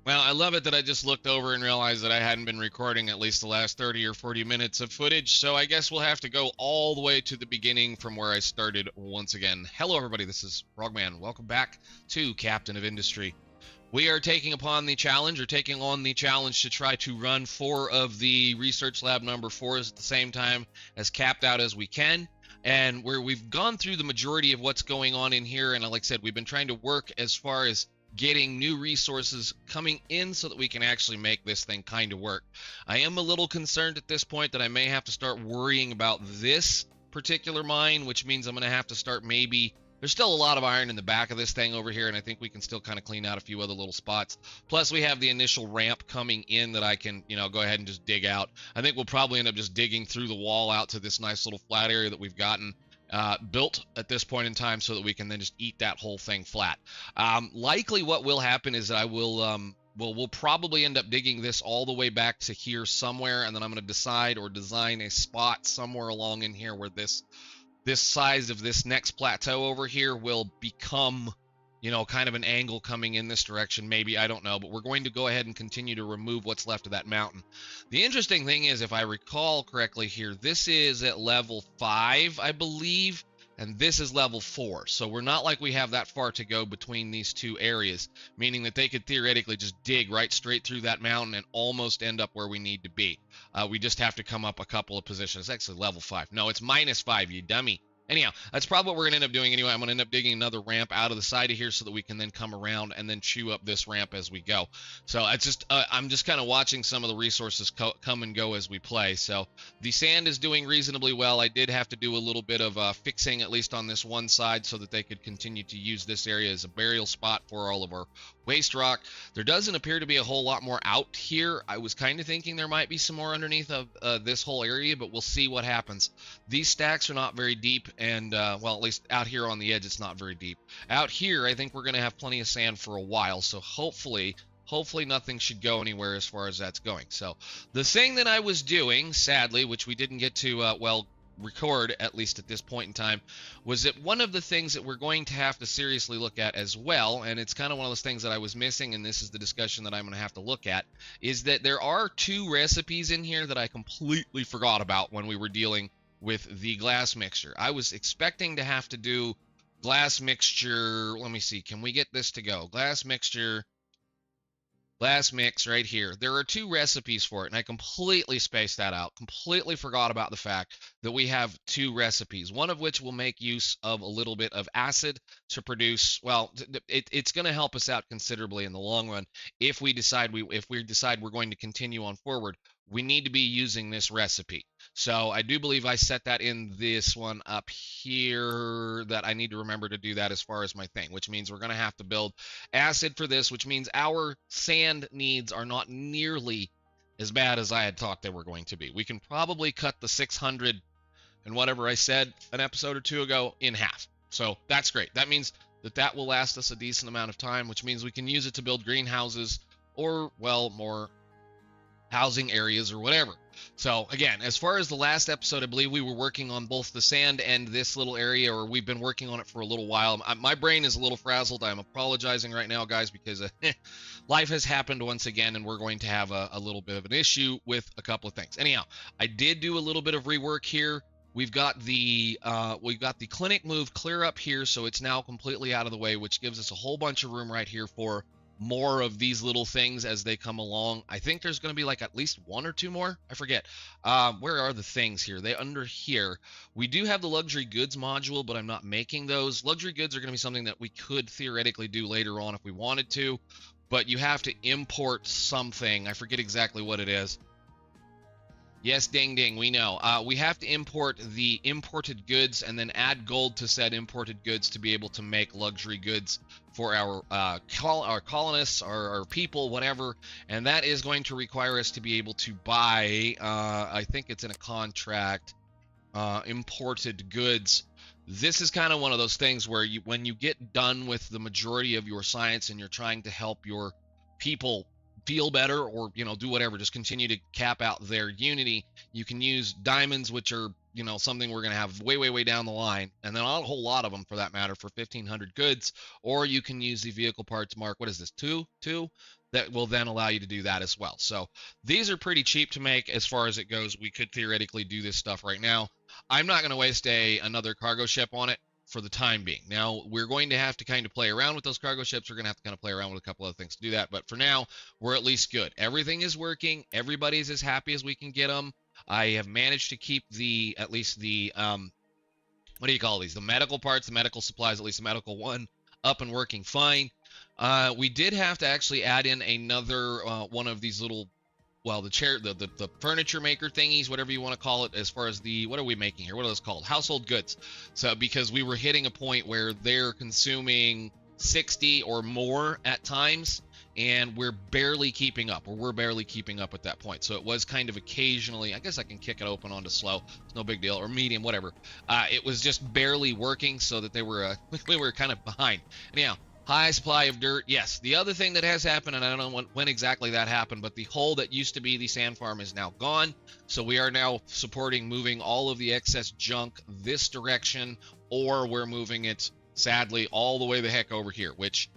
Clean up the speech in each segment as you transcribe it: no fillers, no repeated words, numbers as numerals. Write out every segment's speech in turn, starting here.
Well, I love it that I just looked over and realized that I hadn't been recording at least the last 30 or 40 minutes of footage, so I guess we'll have to go all the way to the beginning from where I started once again. Hello, everybody, this is Frogman. Welcome back to Captain of Industry. We are taking on the challenge to try to run 4 of the research lab number 4s at the same time, as capped out as we can. And where we've gone through the majority of what's going on in here, and like I said, we've been trying to work as far as getting new resources coming in so that we can actually make this thing kind of work. I am a little concerned at this point that I may have to start worrying about this particular mine, which means I'm going to have to start maybe. There's still a lot of iron in the back of this thing over here, and I think we can still kind of clean out a few other little spots. Plus, we have the initial ramp coming in that I can, go ahead and just dig out. I think we'll probably end up just digging through the wall out to this nice little flat area that we've gotten built at this point in time so that we can then just eat that whole thing flat. Likely what will happen is that I will we'll probably end up digging this all the way back to here somewhere, and then I'm going to decide or design a spot somewhere along in here where this size of this next plateau over here will become, kind of an angle coming in this direction, maybe, I don't know, but we're going to go ahead and continue to remove what's left of that mountain. The interesting thing is, if I recall correctly here, this is at level 5, I believe, and this is level 4, so we're not like we have that far to go between these two areas, meaning that they could theoretically just dig right straight through that mountain and almost end up where we need to be. We just have to come up a couple of positions. It's actually level 5. No, it's -5, you dummy. Anyhow, that's probably what we're going to end up doing anyway. I'm going to end up digging another ramp out of the side of here so that we can then come around and then chew up this ramp as we go. So it's just I'm just kind of watching some of the resources come and go as we play. So the sand is doing reasonably well. I did have to do a little bit of fixing, at least on this one side, so that they could continue to use this area as a burial spot for all of our waste rock. There doesn't appear to be a whole lot more out here. I was kind of thinking there might be some more underneath of this whole area, but we'll see what happens. These stacks are not very deep, and well, at least out here on the edge, it's not very deep. Out here, I think we're going to have plenty of sand for a while, so hopefully nothing should go anywhere as far as that's going. So the thing that I was doing, sadly, which we didn't get to, well, record, at least at this point in time, was that one of the things that we're going to have to seriously look at as well, and it's kind of one of those things that I was missing, and this is the discussion that I'm going to have to look at, is that there are 2 recipes in here that I completely forgot about when we were dealing with the glass mixture. I was expecting to have to do glass mixture. Let me see, can we get this to go? Glass mixture, glass mix right here. There are 2 recipes for it, and I completely spaced that out. Completely forgot about the fact that we have 2 recipes, one of which will make use of a little bit of acid to produce, well, it's going to help us out considerably in the long run if we decide we're going to continue on forward. We need to be using this recipe. So I do believe I set that in this one up here, that I need to remember to do that as far as my thing, which means we're going to have to build acid for this, which means our sand needs are not nearly as bad as I had thought they were going to be. We can probably cut the 600 and whatever I said an episode or 2 ago in half. So that's great. That means that will last us a decent amount of time, which means we can use it to build greenhouses or, well, more housing areas or whatever. So again, as far as the last episode, I believe we were working on both the sand and this little area, or we've been working on it for a little while. My brain is a little frazzled. I'm apologizing right now, guys, because life has happened once again, and we're going to have a little bit of an issue with a couple of things. Anyhow, I did do a little bit of rework here. We've got the clinic moved clear up here, so it's now completely out of the way, which gives us a whole bunch of room right here for more of these little things as they come along. I think there's going to be like at least 1 or 2 more. I forget. Where are the things here? They under here. We do have the luxury goods module, but I'm not making those. Luxury goods are going to be something that we could theoretically do later on if we wanted to, but you have to import something. I forget exactly what it is. Yes, ding ding, we know. We have to import the imported goods and then add gold to said imported goods to be able to make luxury goods for our colonists, our people, whatever. And that is going to require us to be able to buy, I think it's in a contract, imported goods. This is kind of one of those things where when you get done with the majority of your science and you're trying to help your people feel better, or do whatever, just continue to cap out their unity, you can use diamonds, which are something we're going to have way down the line, and then not a whole lot of them for that matter, for 1,500 goods. Or you can use the vehicle parts mark, what is this, two that will then allow you to do that as well. So these are pretty cheap to make as far as it goes. We could theoretically do this stuff right now. I'm not going to waste another cargo ship on it for the time being. Now, we're going to have to kind of play around with those cargo ships. We're going to have to kind of play around with a couple other things to do that. But for now, we're at least good. Everything is working. Everybody's as happy as we can get them. I have managed to keep at least the, what do you call these? The medical parts, the medical supplies, at least the medical one, up and working fine. We did have to actually add in another one of these little, well, the furniture maker thingies, whatever you want to call it, as far as what are we making here? What are those called? Household goods. So because we were hitting a point where they're consuming 60 or more at times, and we're barely keeping up, or we're barely keeping up at that point. So it was kind of occasionally, I guess I can kick it open onto slow, it's no big deal, or medium, whatever. It was just barely working, so that we were kind of behind. Anyhow, high supply of dirt. Yes, the other thing that has happened, and I don't know when exactly that happened, but the hole that used to be the sand farm is now gone. So we are now supporting moving all of the excess junk this direction, or we're moving it, sadly, all the way the heck over here, which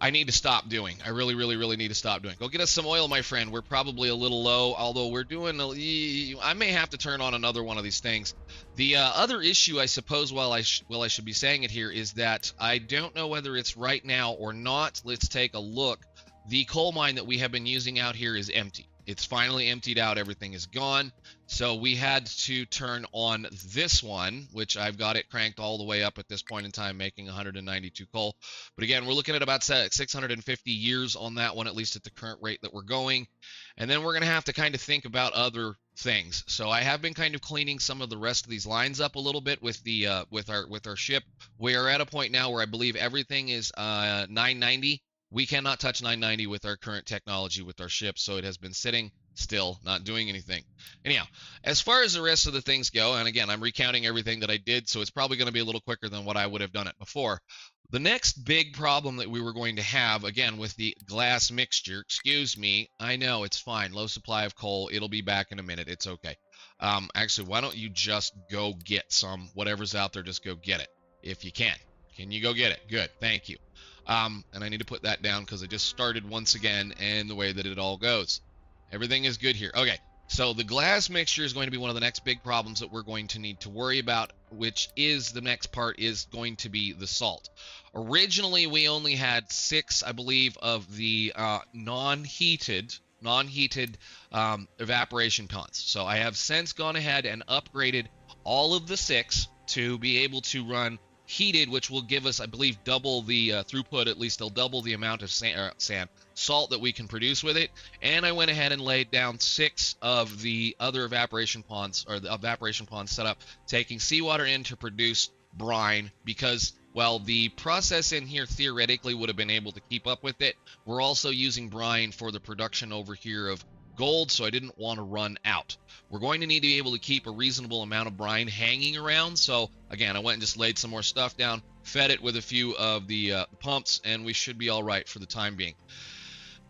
I need to stop doing. I really, really, really need to stop doing. Go get us some oil, my friend. We're probably a little low, although we're doing, I may have to turn on another one of these things. The other issue, I suppose, I should be saying it here, is that I don't know whether it's right now or not. Let's take a look. The coal mine that we have been using out here is empty. It's finally emptied out. Everything is gone. So we had to turn on this one, which I've got it cranked all the way up at this point in time, making 192 coal. But again, we're looking at about 650 years on that one, at least at the current rate that we're going. And then we're going to have to kind of think about other things. So I have been kind of cleaning some of the rest of these lines up a little bit with the with our ship. We are at a point now where I believe everything is 990. We cannot touch 990 with our current technology with our ship, so it has been sitting still, not doing anything. Anyhow, as far as the rest of the things go, and again, I'm recounting everything that I did, so it's probably going to be a little quicker than what I would have done it before. The next big problem that we were going to have, again, with the glass mixture, excuse me, I know, it's fine, low supply of coal, it'll be back in a minute, it's okay. Actually, why don't you just go get some, whatever's out there, just go get it, if you can. Can you go get it? Good, thank you. And I need to put that down because I just started once again, and the way that it all goes. Everything is good here. Okay, so the glass mixture is going to be one of the next big problems that we're going to need to worry about, which is the next part is going to be the salt. Originally, we only had 6, I believe, of the non-heated evaporation ponds. So I have since gone ahead and upgraded all of the 6 to be able to run heated, which will give us, I believe, double the throughput. At least they'll double the amount of salt that we can produce with it. And I went ahead and laid down 6 of the other evaporation ponds, or the evaporation ponds set up, taking seawater in to produce brine, because, well, the process in here theoretically would have been able to keep up with it. We're also using brine for the production over here of gold, so I didn't want to run out. We're going to need to be able to keep a reasonable amount of brine hanging around, so again, I went and just laid some more stuff down, fed it with a few of the pumps, and we should be all right for the time being.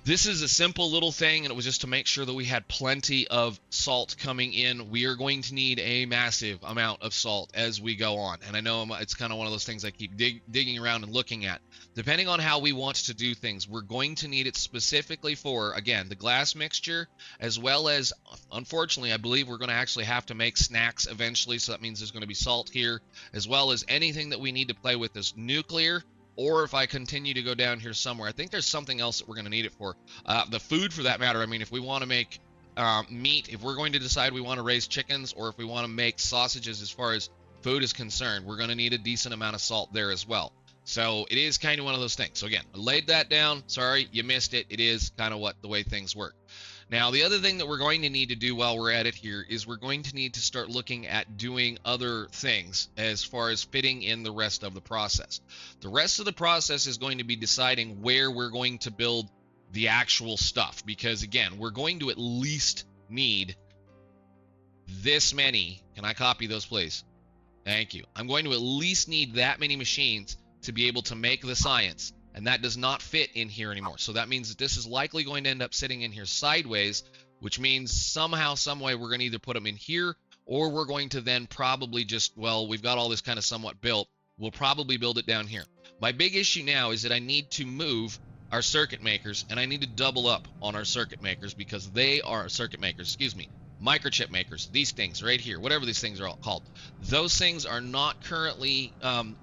This is a simple little thing, and it was just to make sure that we had plenty of salt coming in. We are going to need a massive amount of salt as we go on, and I know it's kind of one of those things I keep digging around and looking at. Depending on how we want to do things, we're going to need it specifically for, again, the glass mixture, as well as, unfortunately, I believe we're going to actually have to make snacks eventually, so that means there's going to be salt here, as well as anything that we need to play with is nuclear. Or if I continue to go down here somewhere, I think there's something else that we're going to need it for. The food, for that matter. I mean, if we want to make meat, if we're going to decide we want to raise chickens, or if we want to make sausages as far as food is concerned, we're going to need a decent amount of salt there as well. So it is kind of one of those things. So again, I laid that down. Sorry, you missed it. It is kind of the way things work. Now, the other thing that we're going to need to do while we're at it here is we're going to need to start looking at doing other things as far as fitting in the rest of the process. The rest of the process is going to be deciding where we're going to build the actual stuff, because again, we're going to at least need this many. Can I copy those, please? Thank you. I'm going to at least need that many machines to be able to make the science. And that does not fit in here anymore. So that means that this is likely going to end up sitting in here sideways, which means somehow, some way, we're going to either put them in here, or we're going to then probably just, well, we've got all this kind of somewhat built. We'll probably build it down here. My big issue now is that I need to move our circuit makers, and I need to double up on our circuit makers because they are circuit makers, excuse me, microchip makers. These things right here, whatever these things are all called, those things are not currently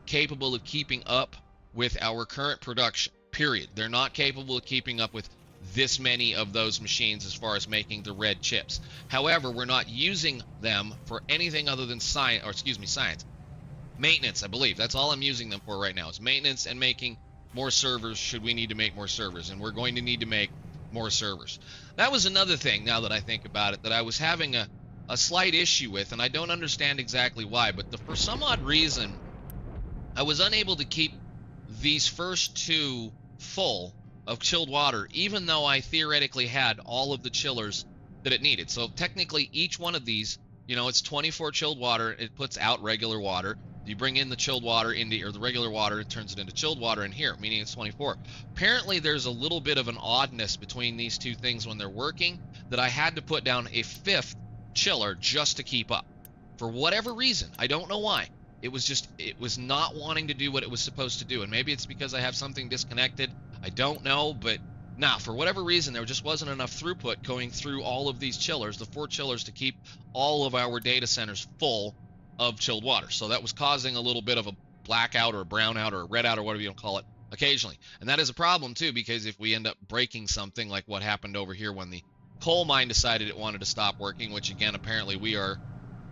capable of keeping up with our current production, period. They're not capable of keeping up with this many of those machines as far as making the red chips. However, we're not using them for anything other than science, maintenance, I believe. That's all I'm using them for right now, is maintenance and making more servers should we need to make more servers, and we're going to need to make more servers. That was another thing, now that I think about it, that I was having a slight issue with, and I don't understand exactly why, but for some odd reason, I was unable to keep these first two full of chilled water, even though I theoretically had all of the chillers that it needed. So technically, each one of these, you know, it's 24 chilled water. It puts out regular water. You bring in the chilled water into, or the regular water, it turns it into chilled water in here, meaning it's 24. Apparently, there's a little bit of an oddness between these two things when they're working, that I had to put down a fifth chiller just to keep up. For whatever reason, I don't know why. It was not wanting to do what it was supposed to do. And maybe it's because I have something disconnected. I don't know, but now, for whatever reason, there just wasn't enough throughput going through all of these chillers, the 4 chillers, to keep all of our data centers full of chilled water. So that was causing a little bit of a blackout or a brownout or a red out or whatever you want to call it occasionally. And that is a problem too, because if we end up breaking something like what happened over here when the coal mine decided it wanted to stop working, which again, apparently we are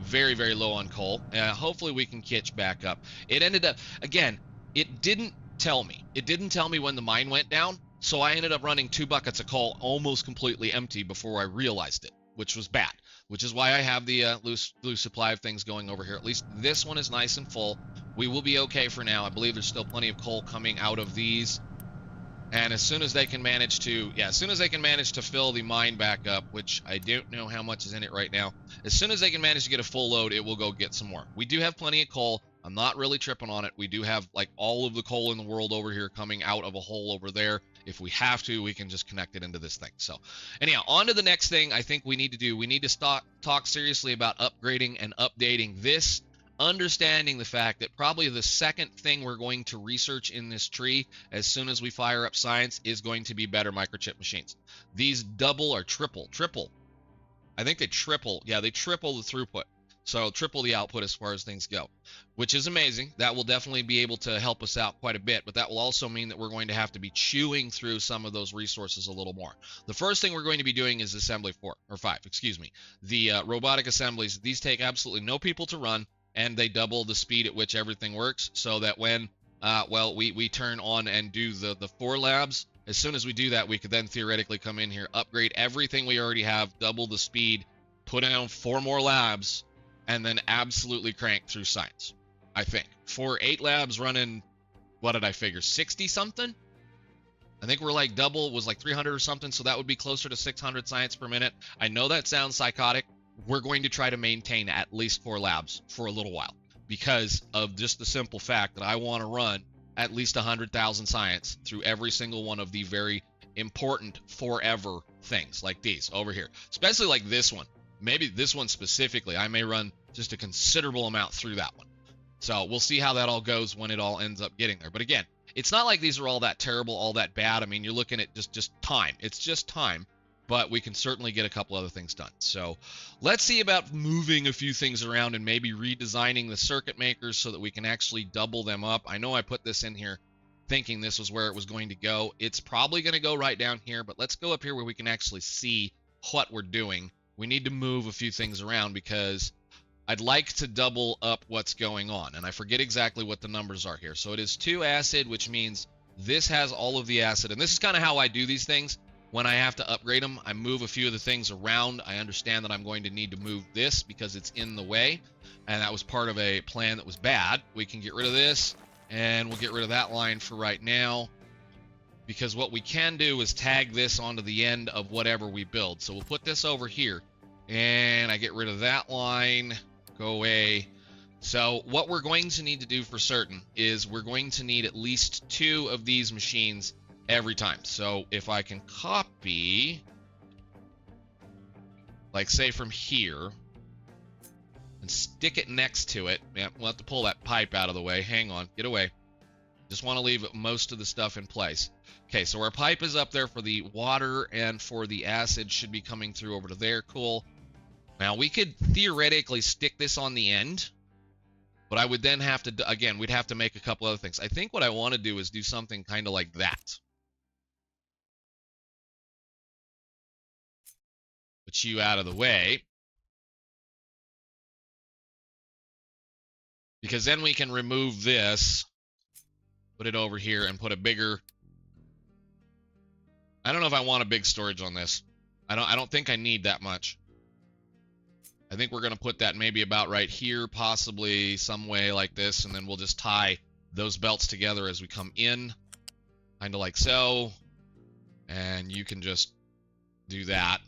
very, very low on coal. Hopefully we can catch back up. It ended up, again, it didn't tell me. It didn't tell me when the mine went down. So I ended up running 2 buckets of coal almost completely empty before I realized it, which was bad, which is why I have the loose supply of things going over here. At least this one is nice and full. We will be okay for now. I believe there's still plenty of coal coming out of these. And as soon as they can manage to, fill the mine back up, which I don't know how much is in it right now. As soon as they can manage to get a full load, it will go get some more. We do have plenty of coal. I'm not really tripping on it. We do have like all of the coal in the world over here coming out of a hole over there. If we have to, we can just connect it into this thing. So anyhow, on to the next thing I think we need to do. We need to talk seriously about upgrading and updating this, understanding the fact that probably the second thing we're going to research in this tree as soon as we fire up science is going to be better microchip machines. These double or triple. I think they triple. Yeah, they triple the throughput. So triple the output as far as things go, which is amazing. That will definitely be able to help us out quite a bit, but that will also mean that we're going to have to be chewing through some of those resources a little more. The first thing we're going to be doing is assembly 5, the robotic assemblies. These take absolutely no people to run, and they double the speed at which everything works, so that when we turn on and do the 4 labs, as soon as we do that, we could then theoretically come in here, upgrade everything we already have, double the speed, put down 4 more labs, and then absolutely crank through science, I think. For 8 labs running, what did I figure, 60 something? I think we're like double was like 300 or something, so that would be closer to 600 science per minute. I know that sounds psychotic. We're going to try to maintain at least 4 labs for a little while because of just the simple fact that I want to run at least 100,000 science through every single one of the very important forever things like these over here, especially like this one. Maybe this one specifically, I may run just a considerable amount through that one. So we'll see how that all goes when it all ends up getting there. But again, it's not like these are all that terrible, all that bad. I mean, you're looking at just time. It's just time, but we can certainly get a couple other things done. So let's see about moving a few things around and maybe redesigning the circuit makers so that we can actually double them up. I know I put this in here thinking this was where it was going to go. It's probably going to go right down here, but let's go up here where we can actually see what we're doing. We need to move a few things around because I'd like to double up what's going on. And I forget exactly what the numbers are here. So it is 2 acid, which means this has all of the acid. And this is kind of how I do these things. When I have to upgrade them, I move a few of the things around. I understand that I'm going to need to move this because it's in the way. And that was part of a plan that was bad. We can get rid of this and we'll get rid of that line for right now. Because what we can do is tag this onto the end of whatever we build. So we'll put this over here. And I get rid of that line. Go away. So what we're going to need to do for certain is we're going to need at least 2 of these machines every time. So if I can copy, like say from here, and stick it next to it. Yeah, we'll have to pull that pipe out of the way. Hang on. Get away. Just want to leave most of the stuff in place. Okay, so our pipe is up there for the water, and for the acid should be coming through over to there. Cool. Now, we could theoretically stick this on the end, but I would then have to, again, we'd have to make a couple other things. I think what I want to do is do something kind of like that. Put you out of the way. Because then we can remove this, put it over here, and put a bigger... I don't know if I want a big storage on this. I don't think I need that much. I think we're going to put that maybe about right here, possibly some way like this, and then we'll just tie those belts together as we come in, kind of like so. And you can just do that.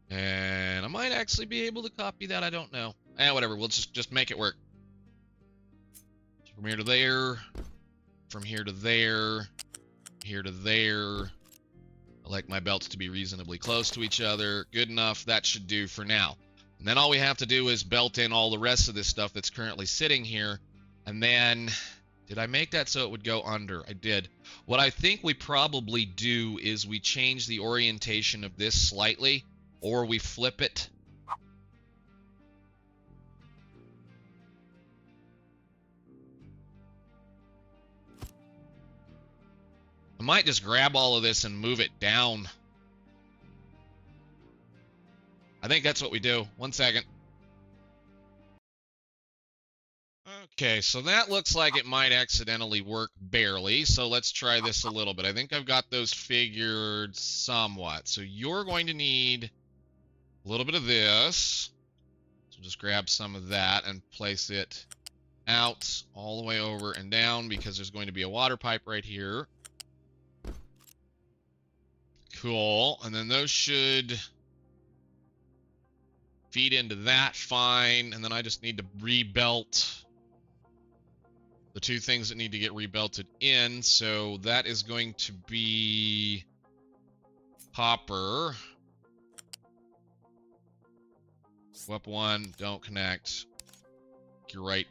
And I might actually be able to copy that. I don't know. Whatever. We'll just make it work. From here to there. From here to there. Here to there. I like my belts to be reasonably close to each other. Good enough. That should do for now. And then all we have to do is belt in all the rest of this stuff that's currently sitting here. And then... Did I make that so it would go under? I did. What I think we probably do is we change the orientation of this slightly. Or we flip it. I might just grab all of this and move it down. I think that's what we do. 1 second. Okay, so that looks like it might accidentally work barely. So let's try this a little bit. I think I've got those figured somewhat. So you're going to need a little bit of this. So just grab some of that and place it out all the way over and down, because there's going to be a water pipe right here. Cool. And then those should feed into that fine. And then I just need to rebelt the two things that need to get rebelted in. So that is going to be copper. Swap one, don't connect. You're right.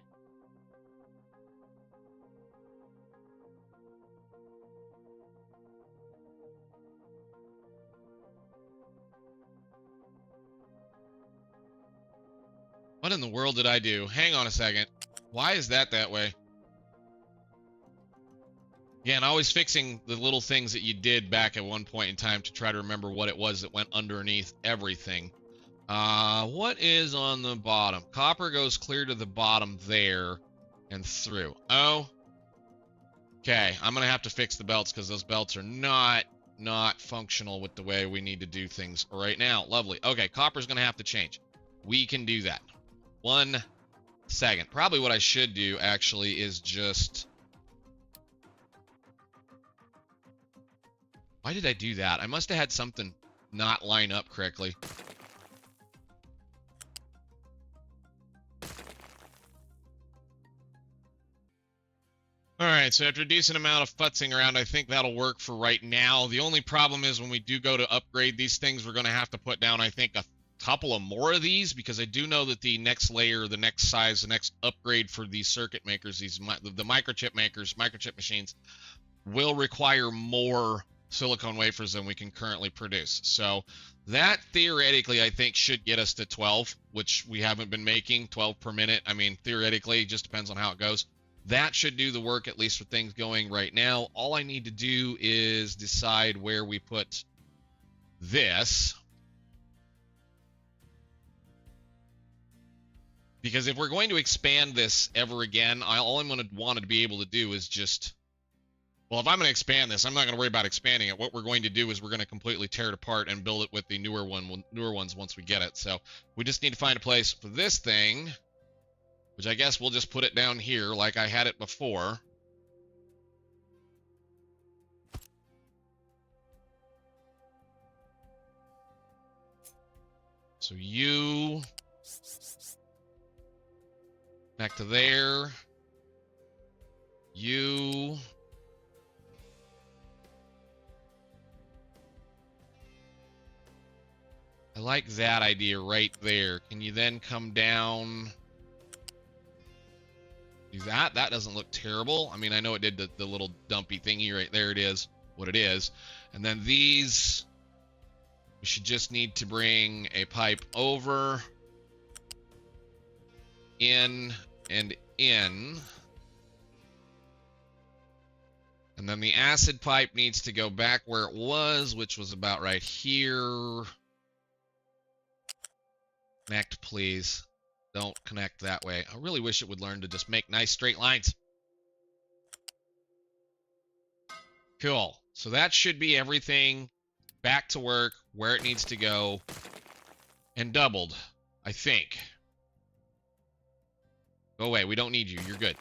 What in the world did I do? Hang on a second. Why is that way? Again, always fixing the little things that you did back at one point in time to try to remember what it was that went underneath everything. What is on the bottom? Copper goes clear to the bottom there and through. Oh. Okay, I'm going to have to fix the belts because those belts are not functional with the way we need to do things right now. Lovely. Okay, copper's going to have to change. We can do that. 1 second. Probably what I should do, actually, is just... Why did I do that? I must have had something not line up correctly. Alright, so after a decent amount of futzing around, I think that'll work for right now. The only problem is when we do go to upgrade these things, we're going to have to put down, I think, a couple of more of these, because I do know that the next layer, the next size, the next upgrade for these circuit makers, the microchip makers, microchip machines, will require more silicone wafers than we can currently produce. So that theoretically, I think, should get us to 12, which we haven't been making, 12 per minute. I mean, theoretically, it just depends on how it goes. That should do the work, at least for things going right now. All I need to do is decide where we put this. Because if we're going to expand this ever again, all I'm going to want to be able to do is just... Well, if I'm going to expand this, I'm not going to worry about expanding it. What we're going to do is we're going to completely tear it apart and build it with the newer ones once we get it. So we just need to find a place for this thing, which I guess we'll just put it down here like I had it before. So you... back to there. You... I like that idea right there. Can you then come down? Do that? That doesn't look terrible. I mean, I know it did the little dumpy thingy right there. It is what it is. And then these, we should just need to bring a pipe over, in, and in. And then the acid pipe needs to go back where it was, which was about right here. Connect, please. Don't connect that way. I really wish it would learn to just make nice straight lines. Cool. So that should be everything back to work where it needs to go and doubled, I think. Go away. We don't need you. You're good.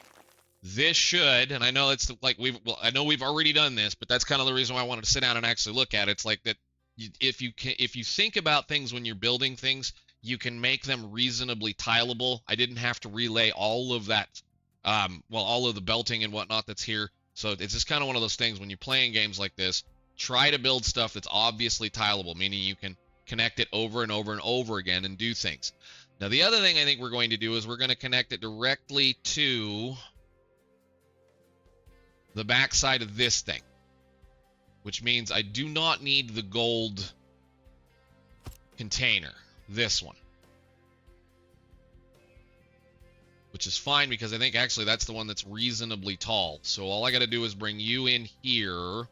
This should, and I know it's like I know we've already done this, but that's kind of the reason why I wanted to sit down and actually look at it. It's like that if you think about things when you're building things, you can make them reasonably tileable. I didn't have to relay all of that, all of the belting and whatnot that's here. So it's just kind of one of those things when you're playing games like this, try to build stuff that's obviously tileable, meaning you can connect it over and over and over again and do things. Now, the other thing I think we're going to do is we're going to connect it directly to the backside of this thing, which means I do not need the gold container. This one, which is fine because I think actually that's the one that's reasonably tall. So all I got to do is bring you in here.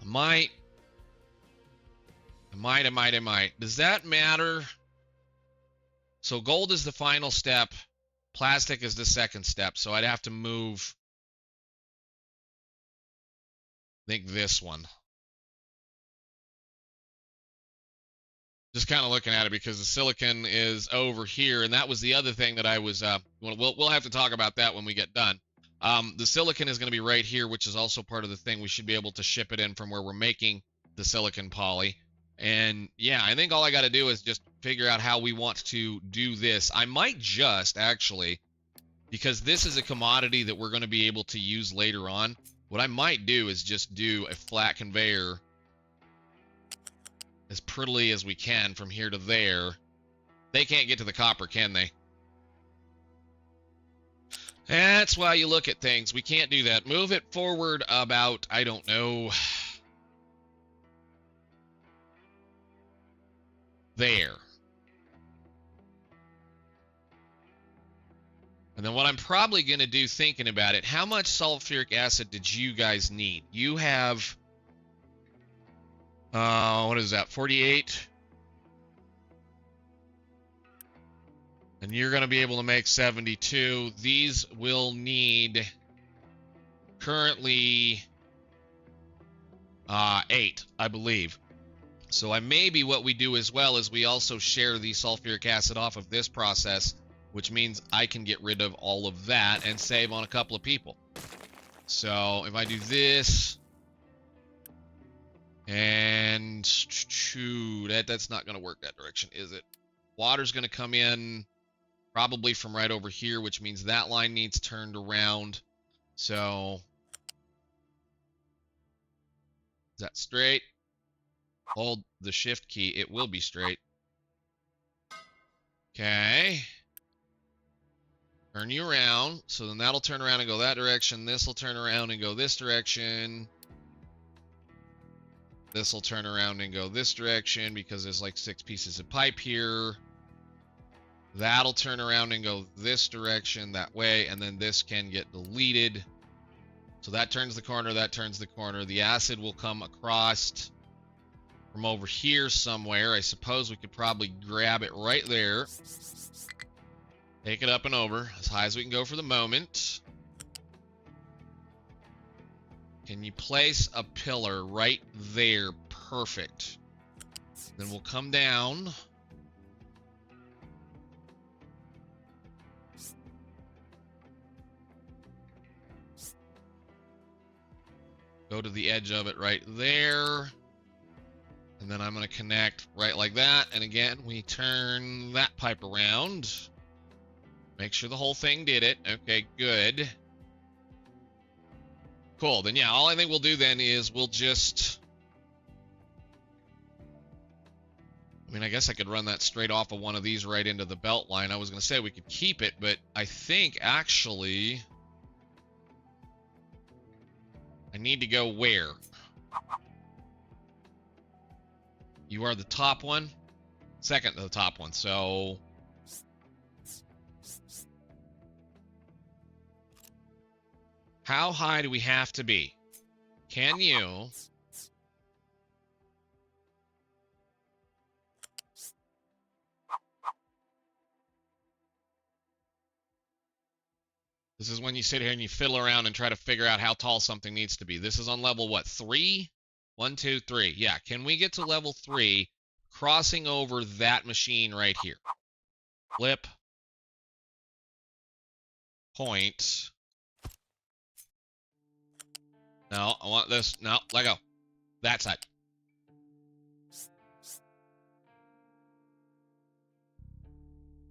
I might. Does that matter? So gold is the final step. Plastic is the second step. So I'd have to move, I think, this one. Just kind of looking at it because the silicon is over here, and that was the other thing that I was. We'll have to talk about that when we get done. The silicon is going to be right here, which is also part of the thing. We should be able to ship it in from where we're making the silicon poly. And yeah, I think all I got to do is just figure out how we want to do this. I might just actually, because this is a commodity that we're going to be able to use later on. What I might do is just do a flat conveyor as prettily as we can from here to there. They can't get to the copper, can they? That's why you look at things. We can't do that. Move it forward about, I don't know, there. And then what I'm probably going to do, thinking about it, how much sulfuric acid did you guys need? You have, what is that, 48? And you're going to be able to make 72. These will need currently 8, I believe. So maybe what we do as well is we also share the sulfuric acid off of this process, which means I can get rid of all of that and save on a couple of people. So if I do this, and that's not going to work that direction, is it? Water's going to come in probably from right over here, which means that line needs turned around. So is that straight? Hold the shift key. It will be straight. Okay. Turn you around. So then that'll turn around and go that direction. This will turn around and go this direction. This will turn around and go this direction because there's like 6 pieces of pipe here. That'll turn around and go this direction, that way, and then this can get deleted. So that turns the corner, that turns the corner. The acid will come across from over here somewhere. I suppose we could probably grab it right there. Take it up and over as high as we can go for the moment. Can you place a pillar right there? Perfect. Then we'll come down. Go to the edge of it right there. And then I'm going to connect right like that. And again, we turn that pipe around. Make sure the whole thing did it. Okay, good. Cool. Then yeah, all I think we'll do then is we'll just... I mean, I guess I could run that straight off of one of these right into the belt line. I was going to say we could keep it, but I think actually I need to go where? You are the top one? Second to the top one, so... How high do we have to be? Can you... This is when you sit here and you fiddle around and try to figure out how tall something needs to be. This is on level, what, 3? 1, 2, 3. Yeah, can we get to level 3 crossing over that machine right here? Flip. Point. No, I want this. No, let go. That side.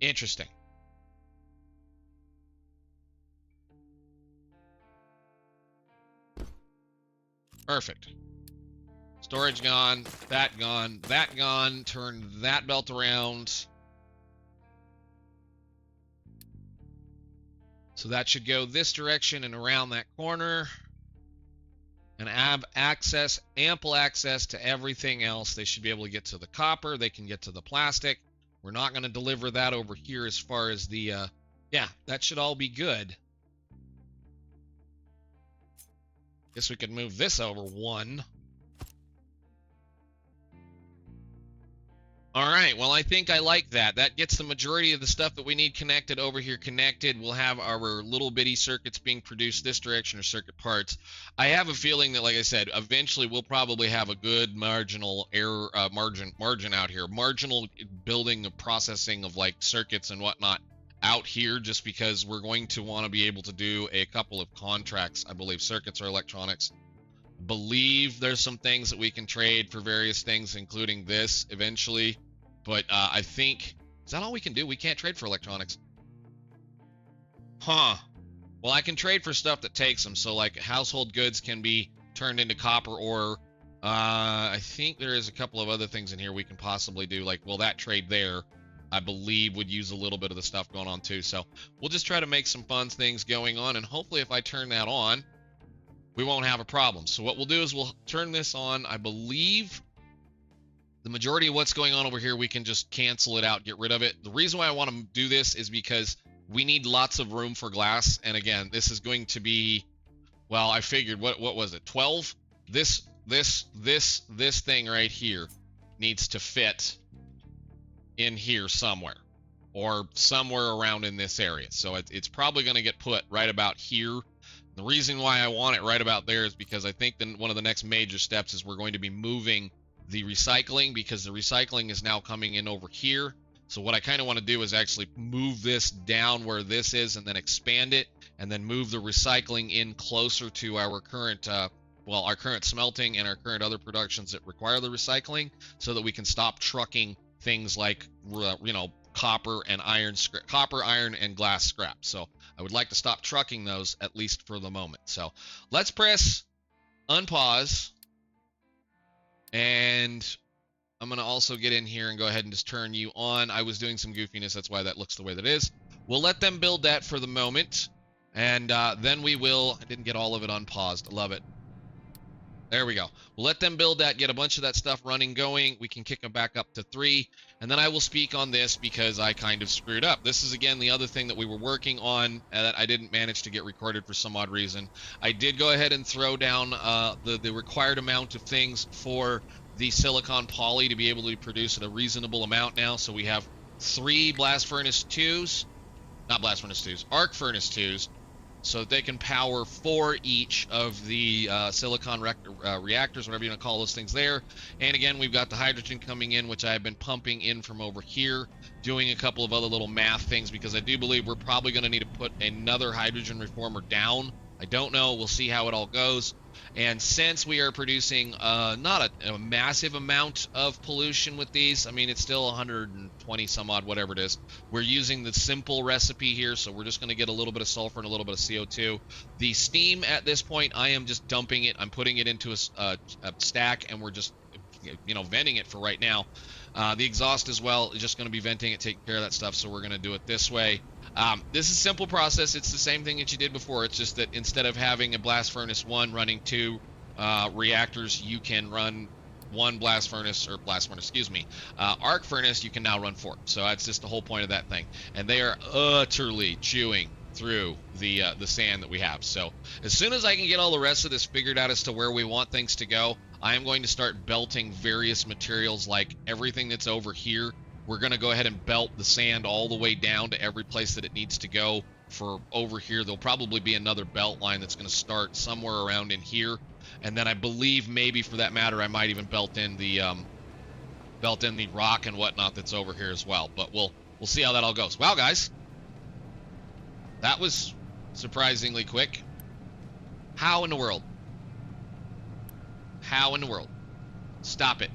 Interesting. Perfect. Storage gone, that gone, that gone. Turn that belt around. So that should go this direction and around that corner. And have access, ample access to everything else. They should be able to get to the copper. They can get to the plastic. We're not going to deliver that over here as far as the, yeah, that should all be good. Guess we could move this over 1. All right, well, I think I like that. That gets the majority of the stuff that we need connected over here connected. We'll have our little bitty circuits being produced this direction, or circuit parts. I have a feeling that, like I said, eventually we'll probably have a good marginal error, margin out here. Marginal building of processing of like circuits and whatnot out here, just because we're going to want to be able to do a couple of contracts. I believe circuits or electronics. Believe there's some things that we can trade for various things, including this eventually. But I think, is that all we can do? We can't trade for electronics. Huh. Well, I can trade for stuff that takes them. So like household goods can be turned into copper ore. I think there is a couple of other things in here we can possibly do. Like, well, that trade there, I believe, would use a little bit of the stuff going on too. So we'll just try to make some fun things going on. And hopefully if I turn that on, we won't have a problem. So what we'll do is we'll turn this on. I believe the majority of what's going on over here, we can just cancel it out, get rid of it. The reason why I want to do this is because we need lots of room for glass. And again, this is going to be, well, I figured, what was it, 12? This thing right here needs to fit in here somewhere, or somewhere around in this area. So it's probably going to get put right about here. The reason why I want it right about there is because I think then one of the next major steps is we're going to be moving the recycling, because the recycling is now coming in over here. So what I kind of want to do is actually move this down where this is and then expand it, and then move the recycling in closer to our current, well, our current smelting and our current other productions that require the recycling, so that we can stop trucking things like, you know, copper, iron, and glass scrap. So I would like to stop trucking those, at least for the moment. So let's press unpause. And I'm going to also get in here and go ahead and just turn you on. I was doing some goofiness. That's why that looks the way that is. We'll let them build that for the moment. And then we will... I didn't get all of it unpaused. I love it. There we go. We'll let them build that, get a bunch of that stuff running, going. We can kick them back up to 3. And then I will speak on this because I kind of screwed up. This is, again, the other thing that we were working on that I didn't manage to get recorded for some odd reason. I did go ahead and throw down the required amount of things for the silicon poly to be able to produce at a reasonable amount now. So we have 3 blast furnace 2s. Not blast furnace 2s. Arc furnace 2s. So that they can power 4 each of the silicon reactors, whatever you want to call those things there. And again, we've got the hydrogen coming in, which I've been pumping in from over here, doing a couple of other little math things, because I do believe we're probably going to need to put another hydrogen reformer down. I don't know. We'll see how it all goes. And since we are producing not a massive amount of pollution with these, I mean, it's still 120 some odd, whatever it is. We're using the simple recipe here, so we're just going to get a little bit of sulfur and a little bit of CO2. The steam at this point, I am just dumping it. I'm putting it into a stack, and we're just, venting it for right now. The exhaust as well is just going to be venting it, taking care of that stuff, so we're going to do it this way. This is a simple process. It's the same thing that you did before. It's just that instead of having a blast furnace 1 running 2 reactors, you can run one arc furnace, you can now run 4. So that's just the whole point of that thing. And they are utterly chewing through the sand that we have. So as soon as I can get all the rest of this figured out as to where we want things to go, I am going to start belting various materials, like everything that's over here. We're going to go ahead and belt the sand all the way down to every place that it needs to go. For over here, there'll probably be another belt line that's going to start somewhere around in here. And then I believe maybe for that matter, I might even belt in the rock and whatnot that's over here as well. But we'll see how that all goes. Wow, guys. That was surprisingly quick. How in the world? How in the world? Stop it.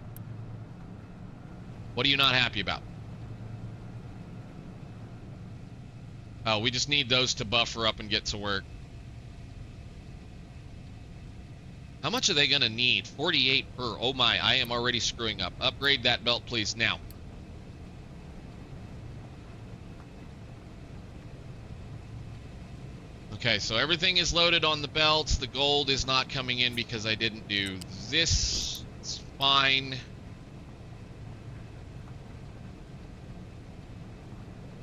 What are you not happy about? Oh, we just need those to buffer up and get to work. How much are they going to need? 48 per. Oh my, I am already screwing up. Upgrade that belt, please, now. Okay, so everything is loaded on the belts. The gold is not coming in because I didn't do this. It's fine.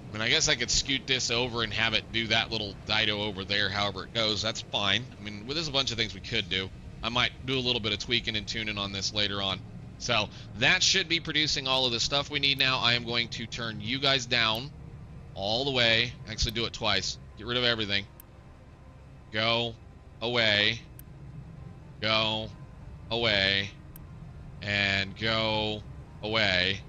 I mean, I guess I could scoot this over and have it do that little dido over there, however it goes. That's fine. I mean, there's a bunch of things we could do. I might do a little bit of tweaking and tuning on this later on. So that should be producing all of the stuff we need now. I am going to turn you guys down all the way. Actually, do it twice. Get rid of everything. Go away. Go away. And go away.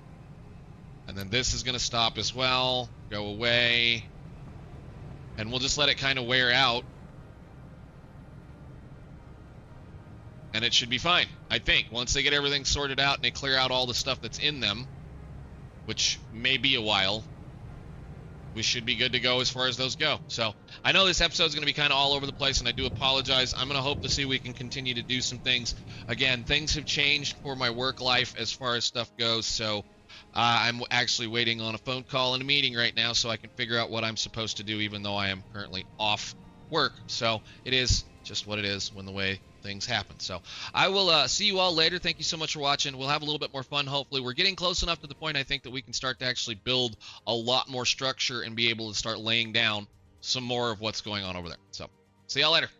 And then this is going to stop as well. Go away. And we'll just let it kind of wear out. And it should be fine, I think. Once they get everything sorted out and they clear out all the stuff that's in them, which may be a while, we should be good to go as far as those go. So I know this episode is going to be kind of all over the place, and I do apologize. I'm going to hope to see we can continue to do some things. Again, things have changed for my work life as far as stuff goes, so I'm actually waiting on a phone call and a meeting right now so I can figure out what I'm supposed to do, even though I am currently off work. So it is just what it is when the way things happen. So I will see you all later. Thank you so much for watching. We'll have a little bit more fun. Hopefully we're getting close enough to the point I think that we can start to actually build a lot more structure and be able to start laying down some more of what's going on over there. So see y'all later.